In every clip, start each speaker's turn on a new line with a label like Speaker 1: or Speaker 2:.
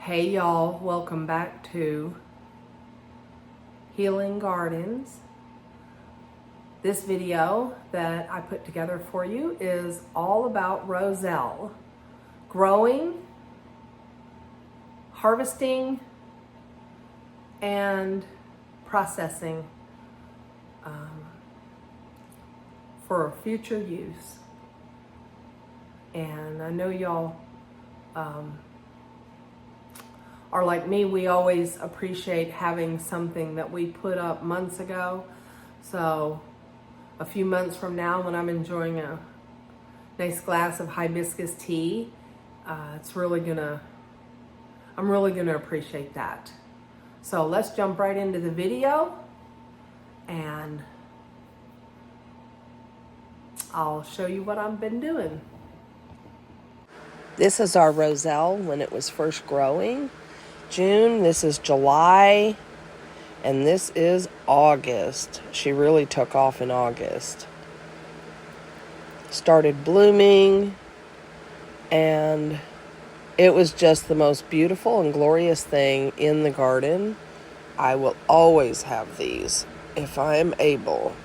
Speaker 1: Hey y'all, welcome back to Healing Gardens. This video that I put together for you is all about Roselle. Growing, harvesting, and processing for future use. And I know y'all are like me. We always appreciate having something that we put up months ago. So a few months from now, when I'm enjoying a nice glass of hibiscus tea, I'm really gonna appreciate that. So let's jump right into the video and I'll show you what I've been doing. This is our Roselle when it was first growing. June, this is July, and this is August. She really took off in August. Started blooming, and it was just the most beautiful and glorious thing in the garden. I will always have these if I am able.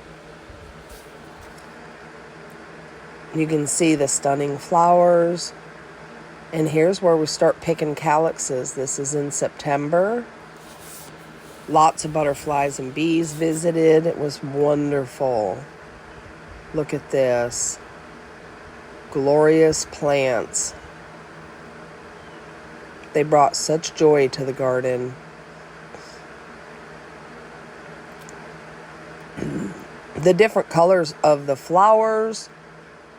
Speaker 1: You can see the stunning flowers. And here's where we start picking calyxes. This is in September. Lots of butterflies and bees visited. It was wonderful. Look at this. Glorious plants. They brought such joy to the garden. The different colors of the flowers,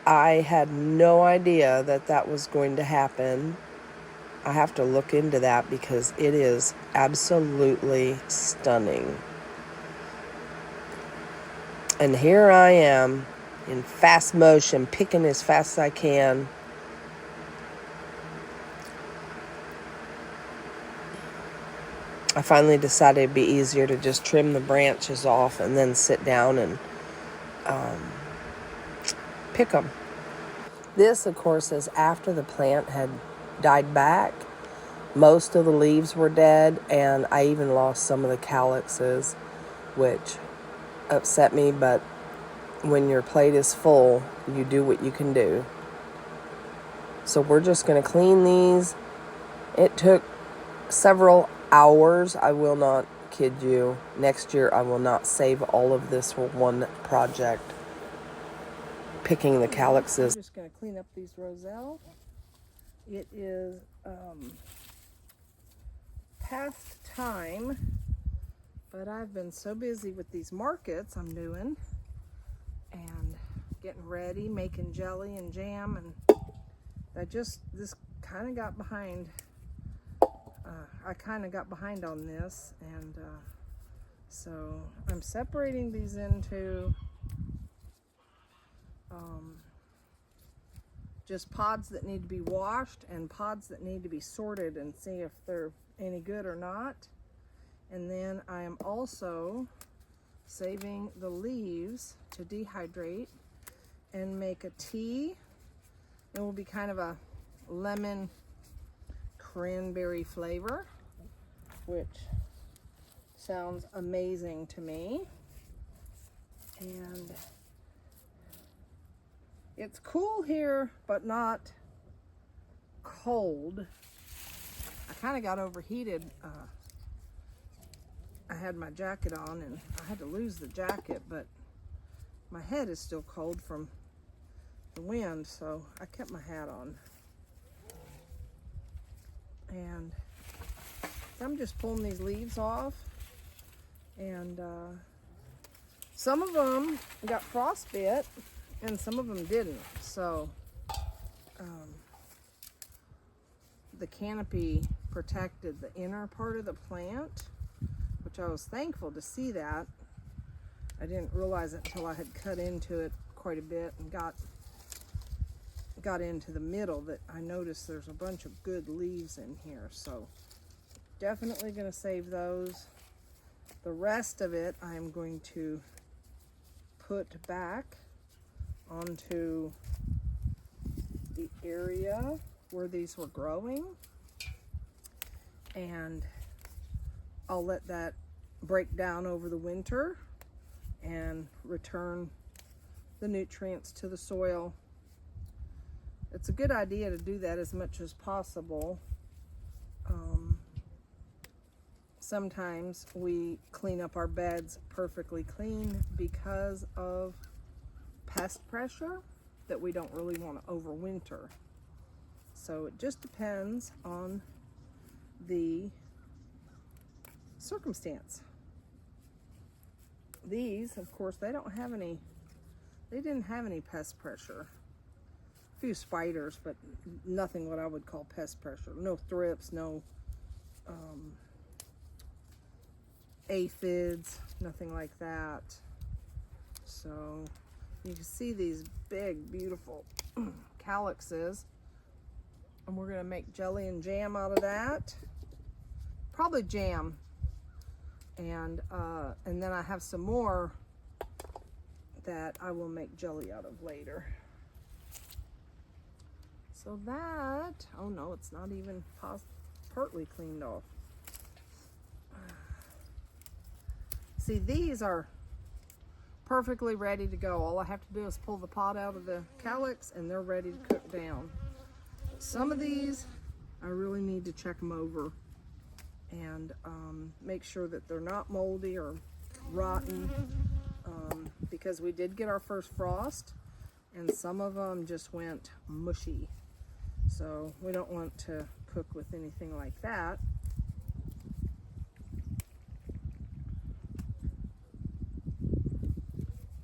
Speaker 1: I had no idea that that was going to happen. I have to look into that because it is absolutely stunning. And here I am in fast motion, picking as fast as I can. I finally decided it'd be easier to just trim the branches off and then sit down and pick them. This, of course, is after the plant had died back. Most of the leaves were dead, and I even lost some of the calyxes, which upset me, but when your plate is full, you do what you can do. So we're just going to clean these. It took several hours. I will not kid you. Next year, I will not save all of this for one project. Picking the calyxes. I'm just going to clean up these Roselle. It is past time, but I've been so busy with these markets I'm doing and getting ready, making jelly and jam, and this kind of got behind. I kind of got behind on this, and so I'm separating these into just pods that need to be washed and pods that need to be sorted and see if they're any good or not. And then I am also saving the leaves to dehydrate and make a tea. It will be kind of a lemon cranberry flavor, which sounds amazing to me. And it's cool here, but not cold. I kind of got overheated. I had my jacket on and I had to lose the jacket, but my head is still cold from the wind, so I kept my hat on. And I'm just pulling these leaves off, and some of them got frostbite and some of them didn't. So the canopy protected the inner part of the plant, which I was thankful to see that. I didn't realize it until I had cut into it quite a bit and got into the middle that I noticed there's a bunch of good leaves in here. So definitely going to save those. The rest of it I'm going to put back onto the area where these were growing.
Speaker 2: and I'll let that break down over the winter and return the nutrients to the soil. It's a good idea to do that as much as possible. Sometimes we clean up our beds perfectly clean because of pest pressure that we don't really want to overwinter. So it just depends on the circumstance. These, of course, they didn't have any pest pressure. A few spiders, but nothing what I would call pest pressure. No thrips, no aphids, nothing like that. So you can see these big, beautiful calyxes, and we're gonna make jelly and jam out of that. Probably jam, and then I have some more that I will make jelly out of later. So that, oh no, it's not even partly cleaned off. See, these are perfectly ready to go. All I have to do is pull the pot out of the calyx and they're ready to cook down. Some of these, I really need to check them over and make sure that they're not moldy or rotten, because we did get our first frost and some of them just went mushy. So we don't want to cook with anything like that.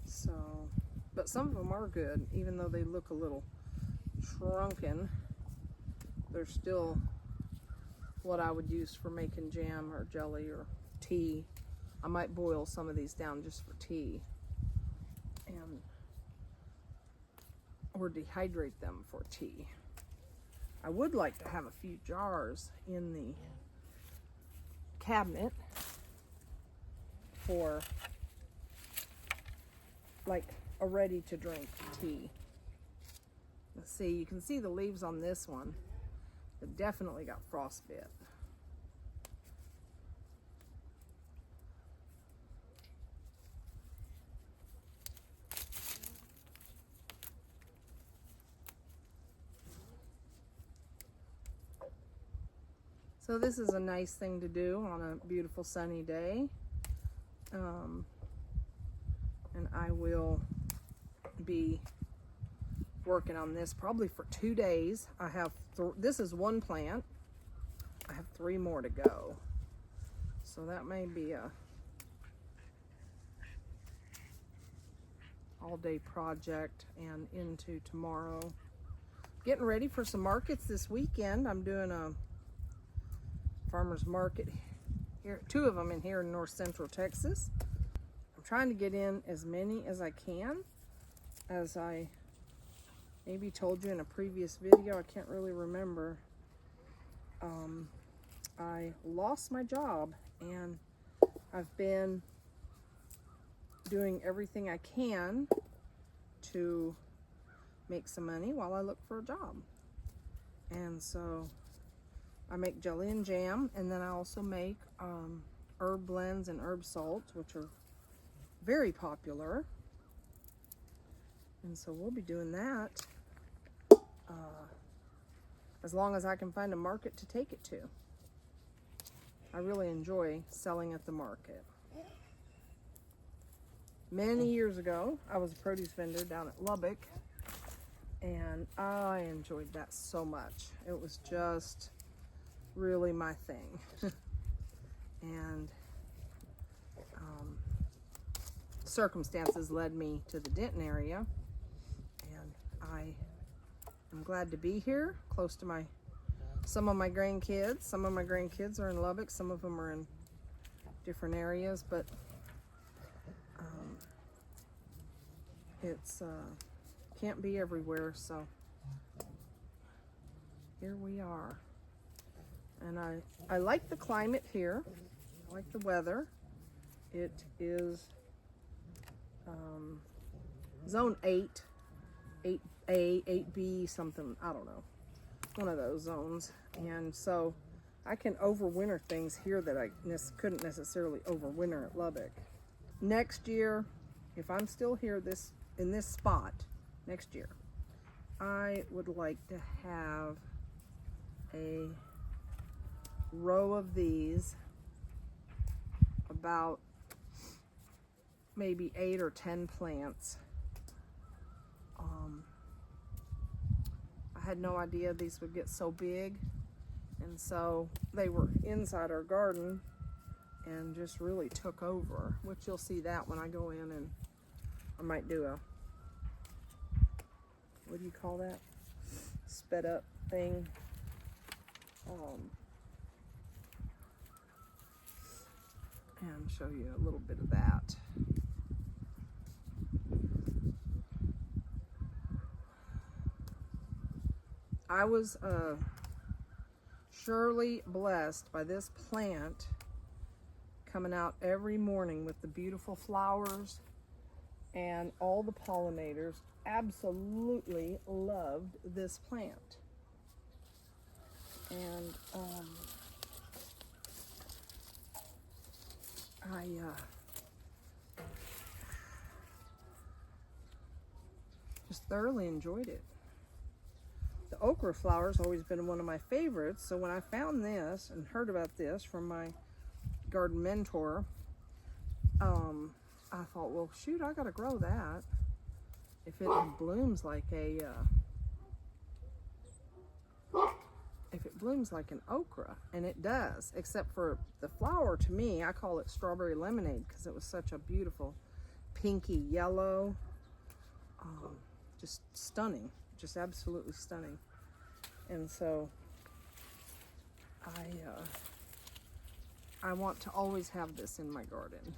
Speaker 2: So, but some of them are good, even though they look a little shrunken. They're still what I would use for making jam or jelly or tea. I might boil some of these down just for tea, or dehydrate them for tea. I would like to have a few jars in the cabinet for like a ready to drink tea. Let's see, you can see the leaves on this one. It definitely got frostbit. So this is a nice thing to do on a beautiful sunny day. And I will be working on this probably for 2 days. I have this is one plant. I have 3 more to go. So that may be a all-day project and into tomorrow. Getting ready for some markets this weekend. I'm doing a farmer's market here, 2 of them in here in north central Texas. I'm trying to get in as many as I can. As I maybe told you in a previous video, I can't really remember. I lost my job and I've been doing everything I can to make some money while I look for a job. And so I make jelly and jam, and then I also make herb blends and herb salts, which are very popular. And so we'll be doing that as long as I can find a market to take it to. I really enjoy selling at the market. Many years ago, I was a produce vendor down at Lubbock, and I enjoyed that so much. It was just really my thing. And circumstances led me to the Denton area, and I am glad to be here, close to some of my grandkids. Some of my grandkids are in Lubbock, some of them are in different areas, but it's can't be everywhere, so here we are. And I like the climate here. I like the weather. It is zone 8, 8A, 8B, something, I don't know, one of those zones. And so I can overwinter things here that I couldn't necessarily overwinter at Lubbock. Next year, if I'm still here in this spot next year, I would like to have a row of these, about maybe 8 or 10 plants. I had no idea these would get so big, and so they were inside our garden and just really took over, which you'll see that when I go in, and I might do a, what do you call that, sped up thing. And show you a little bit of that. I was surely blessed by this plant coming out every morning with the beautiful flowers, and all the pollinators absolutely loved this plant. And I just thoroughly enjoyed it. The okra flower's always been one of my favorites, so when I found this and heard about this from my garden mentor, I thought, well, shoot, I gotta grow that. If it blooms like a, if it blooms like an okra, and it does, except for the flower. To me, I call it strawberry lemonade because it was such a beautiful pinky yellow, just stunning, just absolutely stunning. And so I want to always have this in my garden.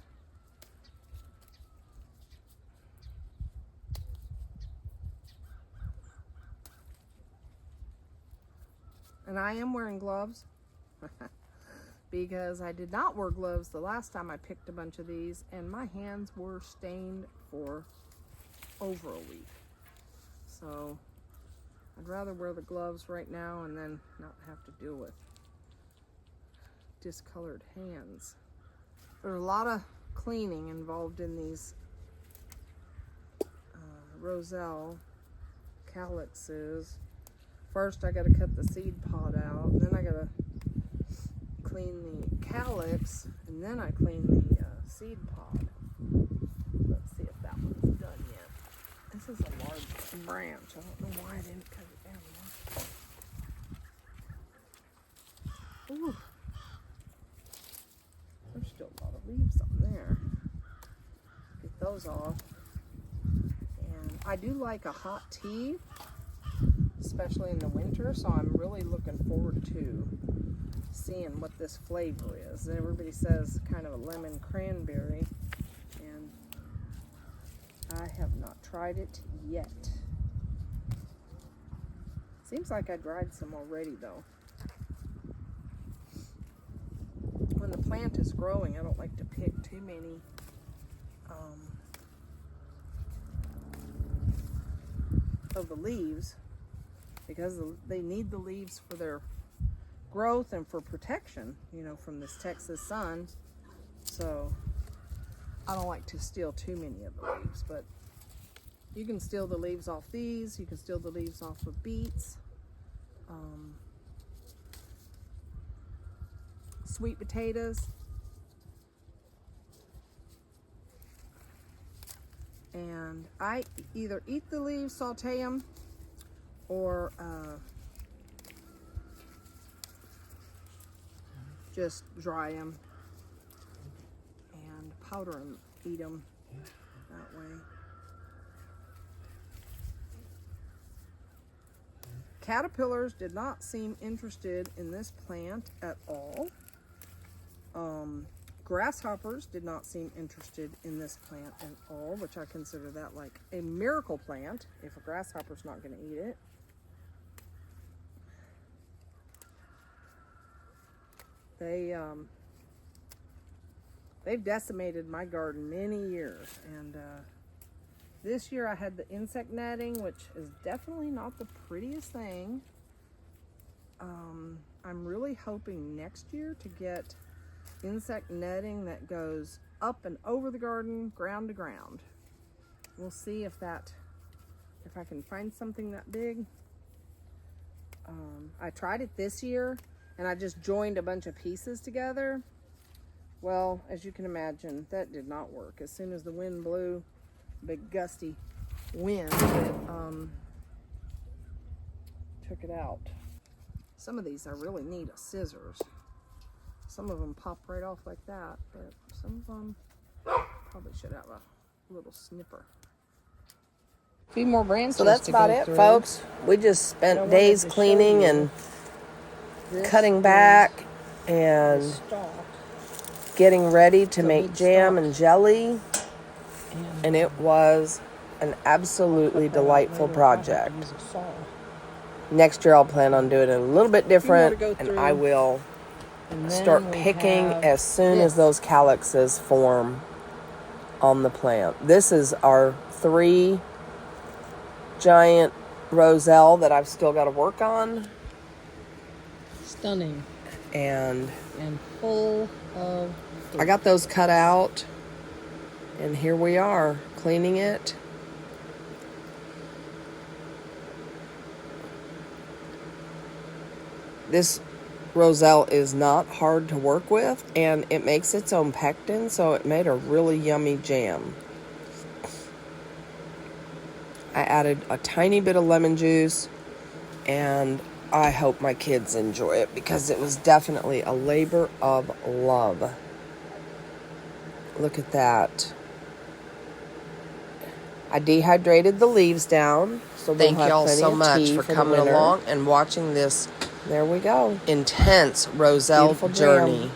Speaker 2: And I am wearing gloves because I did not wear gloves the last time I picked a bunch of these, and my hands were stained for over a week. So I'd rather wear the gloves right now and then not have to deal with discolored hands. There's a lot of cleaning involved in these Roselle calyxes. First I gotta cut the seed pod out, and then I gotta clean the calyx, and then I clean the seed pod. Let's see if that one's done yet. This is a large branch. I don't know why I didn't cut it down more. Ooh. There's still a lot of leaves on there. Get those off. And I do like a hot tea, especially in the winter, so I'm really looking forward to seeing what this flavor is. Everybody says kind of a lemon cranberry, and I have not tried it yet. Seems like I dried some already though. When the plant is growing, I don't like to pick too many of the leaves, because they need the leaves for their growth and for protection, you know, from this Texas sun. So I don't like to steal too many of the leaves, but you can steal the leaves off these. You can steal the leaves off of beets, sweet potatoes, and I either eat the leaves, saute them, or just dry them and powder them, eat them that way. Caterpillars did not seem interested in this plant at all. Grasshoppers did not seem interested in this plant at all, which I consider that like a miracle plant if a grasshopper's not going to eat it. They've decimated my garden many years, and this year I had the insect netting, which is definitely not the prettiest thing. I'm really hoping next year to get insect netting that goes up and over the garden, ground to ground. We'll see if I can find something that big. I tried it this year and I just joined a bunch of pieces together. Well, as you can imagine, that did not work. As soon as the wind blew, big gusty wind, it took it out. Some of these I really need a scissors. Some of them pop right off like that, but some of them probably should have a little snipper. A few more branches.
Speaker 1: So that's about it, folks. We just spent days cleaning and cutting back and getting ready to make jam and jelly. And it was an absolutely delightful project. Next year I'll plan on doing it a little bit different, and I will start picking as soon as those calyxes form on the plant. This is our 3 giant Roselle that I've still got to work on.
Speaker 2: Stunning.
Speaker 1: And
Speaker 2: full of fruit.
Speaker 1: I got those cut out, and here we are cleaning it. This Roselle is not hard to work with, and it makes its own pectin, so it made a really yummy jam. I added a tiny bit of lemon juice, and I hope my kids enjoy it because it was definitely a labor of love. Look at that. I dehydrated the leaves down, so we'll
Speaker 3: Thank
Speaker 1: have
Speaker 3: y'all
Speaker 1: plenty
Speaker 3: so
Speaker 1: of
Speaker 3: much
Speaker 1: tea
Speaker 3: for
Speaker 1: the
Speaker 3: coming
Speaker 1: winter.
Speaker 3: along and watching this
Speaker 1: There we go.
Speaker 3: intense Roselle
Speaker 1: Beautiful jam.
Speaker 3: journey.